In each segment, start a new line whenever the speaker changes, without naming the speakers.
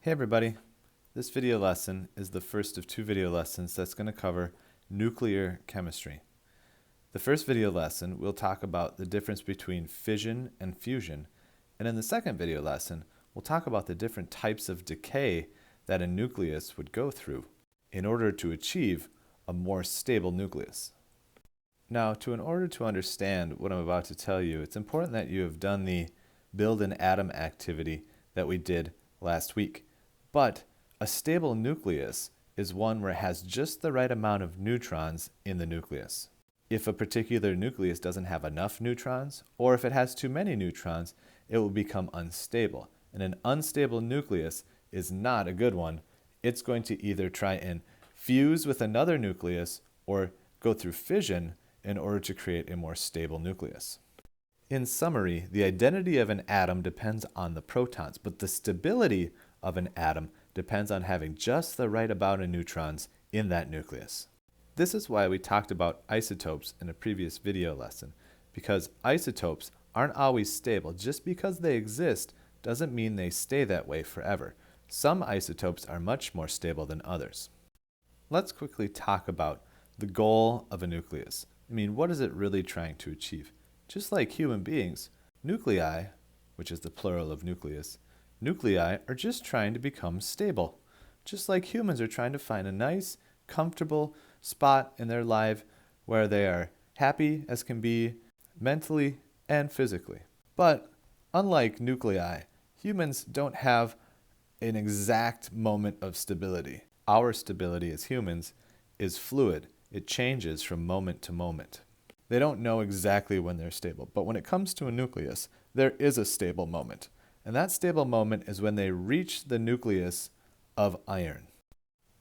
Hey everybody, this video lesson is the first of two video lessons that's going to cover nuclear chemistry. The first video lesson we'll talk about the difference between fission and fusion, and in the second video lesson we'll talk about the different types of decay that a nucleus would go through in order to achieve a more stable nucleus. Now, in order to understand what I'm about to tell you, it's important that you have done the build an atom activity that we did last week. But a stable nucleus is one where it has just the right amount of neutrons in the nucleus. If a particular nucleus doesn't have enough neutrons, or if it has too many neutrons, it will become unstable. And an unstable nucleus is not a good one. It's going to either try and fuse with another nucleus or go through fission in order to create a more stable nucleus. In summary, the identity of an atom depends on the protons, but the stability of an atom depends on having just the right amount of neutrons in that nucleus. This is why we talked about isotopes in a previous video lesson, because isotopes aren't always stable. Just because they exist doesn't mean they stay that way forever. Some isotopes are much more stable than others. Let's quickly talk about the goal of a nucleus. What is it really trying to achieve? Just like human beings, nuclei, which is the plural of nucleus, nuclei are just trying to become stable. Just like humans are trying to find a nice, comfortable spot in their life where they are happy as can be, mentally and physically. But unlike nuclei, humans don't have an exact moment of stability. Our stability as humans is fluid. It changes from moment to moment. They don't know exactly when they're stable, but when it comes to a nucleus, there is a stable moment. And that stable moment is when they reach the nucleus of iron.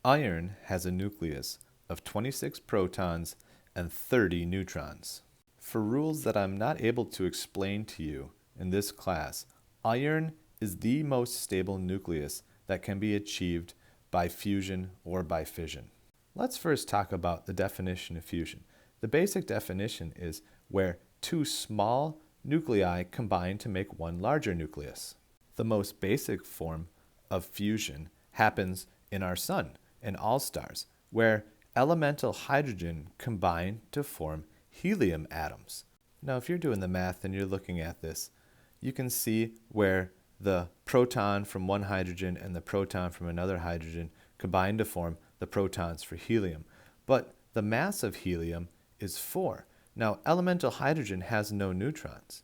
Iron has a nucleus of 26 protons and 30 neutrons. For rules that I'm not able to explain to you in this class, iron is the most stable nucleus that can be achieved by fusion or by fission. Let's first talk about the definition of fusion. The basic definition is where two small nuclei combine to make one larger nucleus. The most basic form of fusion happens in our sun and all stars, where elemental hydrogen combine to form helium atoms. Now, if you're doing the math and you're looking at this, you can see where the proton from one hydrogen and the proton from another hydrogen combine to form the protons for helium. But the mass of helium is 4. Now, elemental hydrogen has no neutrons.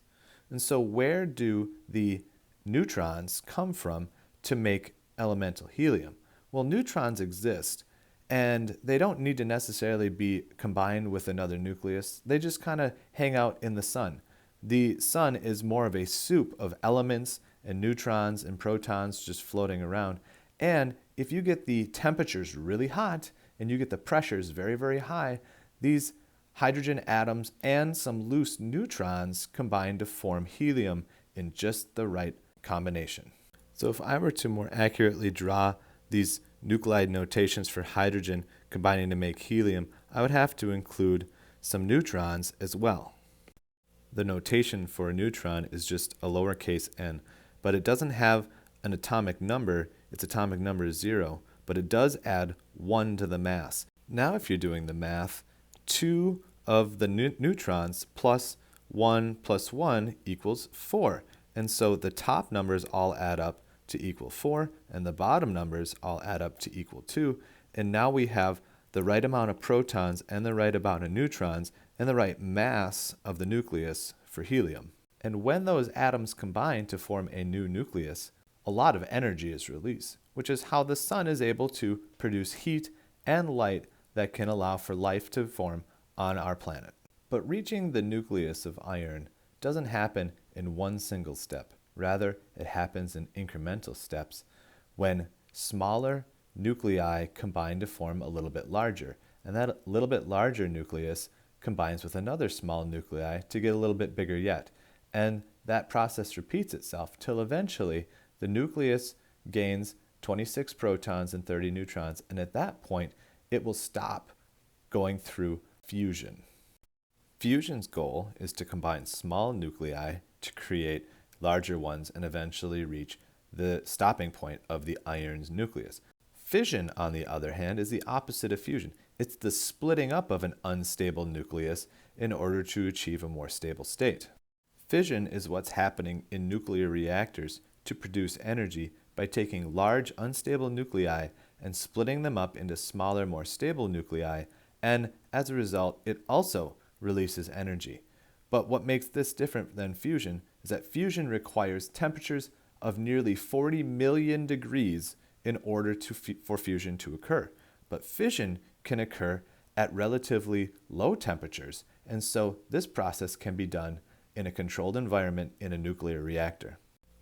And so where do the neutrons come from to make elemental helium? Well, neutrons exist, and they don't need to necessarily be combined with another nucleus. They just kind of hang out in the sun. The sun is more of a soup of elements and neutrons and protons just floating around. And if you get the temperatures really hot and you get the pressures very, very high, these hydrogen atoms and some loose neutrons combine to form helium in just the right combination. So if I were to more accurately draw these nuclide notations for hydrogen combining to make helium, I would have to include some neutrons as well. The notation for a neutron is just a lowercase n, but it doesn't have an atomic number. Its atomic number is 0, but it does add 1 to the mass. Now if you're doing the math, 2 of the neutrons plus 1 equals 4. And so the top numbers all add up to equal 4, and the bottom numbers all add up to equal 2. And now we have the right amount of protons and the right amount of neutrons and the right mass of the nucleus for helium. And when those atoms combine to form a new nucleus, a lot of energy is released, which is how the sun is able to produce heat and light that can allow for life to form on our planet. But reaching the nucleus of iron doesn't happen in one single step. Rather, it happens in incremental steps when smaller nuclei combine to form a little bit larger. And that little bit larger nucleus combines with another small nuclei to get a little bit bigger yet. And that process repeats itself till eventually the nucleus gains 26 protons and 30 neutrons. And at that point, it will stop going through fusion. Fusion's goal is to combine small nuclei to create larger ones and eventually reach the stopping point of the iron's nucleus. Fission, on the other hand, is the opposite of fusion. It's the splitting up of an unstable nucleus in order to achieve a more stable state. Fission is what's happening in nuclear reactors to produce energy by taking large unstable nuclei and splitting them up into smaller, more stable nuclei, and as a result, it also releases energy. But what makes this different than fusion is that fusion requires temperatures of nearly 40 million degrees in order for fusion to occur. But fission can occur at relatively low temperatures, and so this process can be done in a controlled environment in a nuclear reactor.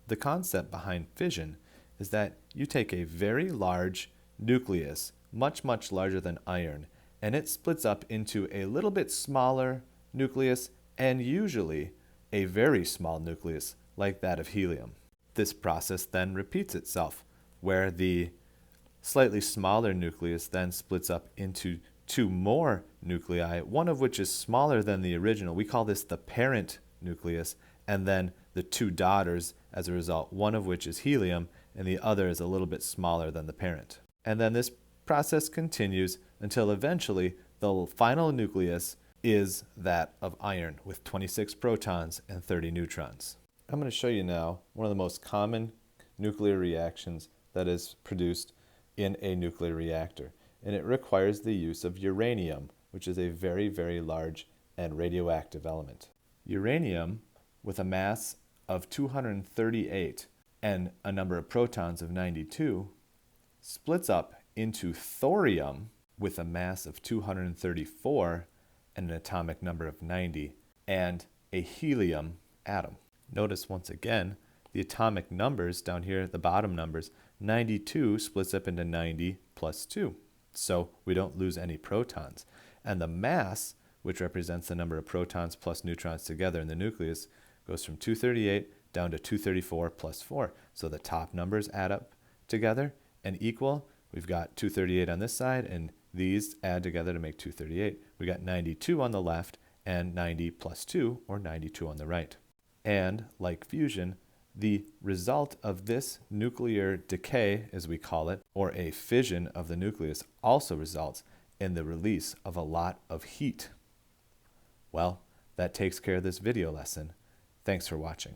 The concept behind fission is that you take a very large nucleus, much larger than iron, and it splits up into a little bit smaller nucleus and usually a very small nucleus like that of helium. This process then repeats itself, where the slightly smaller nucleus then splits up into two more nuclei, one of which is smaller than the original. We call this the parent nucleus, and then the two daughters as a result, one of which is helium and the other is a little bit smaller than the parent. And then this process continues until eventually the final nucleus is that of iron with 26 protons and 30 neutrons. I'm going to show you now one of the most common nuclear reactions that is produced in a nuclear reactor, and it requires the use of uranium, which is a very large and radioactive element. Uranium, with a mass of 238 and a number of protons of 92, splits up into thorium with a mass of 234 and an atomic number of 90, and a helium atom. Notice once again the atomic numbers down here, the bottom numbers. 92 splits up into 90 plus 2, so we don't lose any protons. And the mass, which represents the number of protons plus neutrons together in the nucleus, goes from 238 down to 234 plus 4. So the top numbers add up together and equal. We've got 238 on this side, and these add together to make 238. We got 92 on the left and 90 plus 2, or 92 on the right. And like fusion, the result of this nuclear decay, as we call it, or a fission of the nucleus, also results in the release of a lot of heat. Well, that takes care of this video lesson. Thanks for watching.